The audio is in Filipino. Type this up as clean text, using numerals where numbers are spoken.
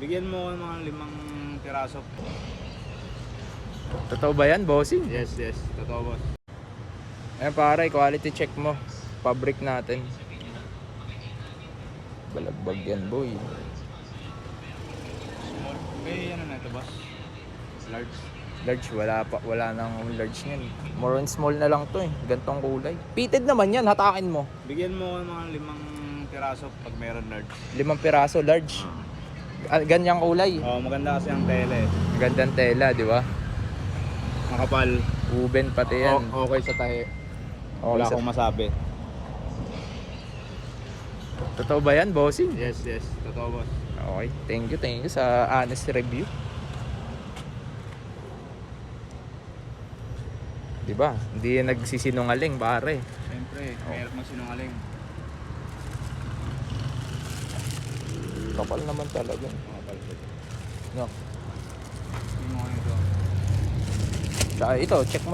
Bigyan mo ako ng mga 5 piraso. Totoo ba yan, bossing? Yes, totoo boss. Ayan pare, quality check mo. Fabric natin. Balagbag yan, boy. Small. Okay, ano na ito boss? Large. Large, wala nang large yan. More on small na lang to eh. Gantong kulay. Fitted naman yan, hatakin mo. Bigyan mo ako ng mga 5 piraso pag meron large. 5 piraso, large. Ganyang kulay. Oh, maganda kasi ang tele. Gandang tela, di ba? Makapal. Uben pati yan. Okay sa tahi. Okay, Wala akong masabi. Totoo ba yan, bossing? Yes, totoo boss. Okay, thank you sa honest review. Diba? Hindi yan nagsisinungaling, pare. Siyempre, mahirap magsinungaling. Kapal naman talaga. Makapal po. No. Yung mga ito. Tsaka ito, check mo.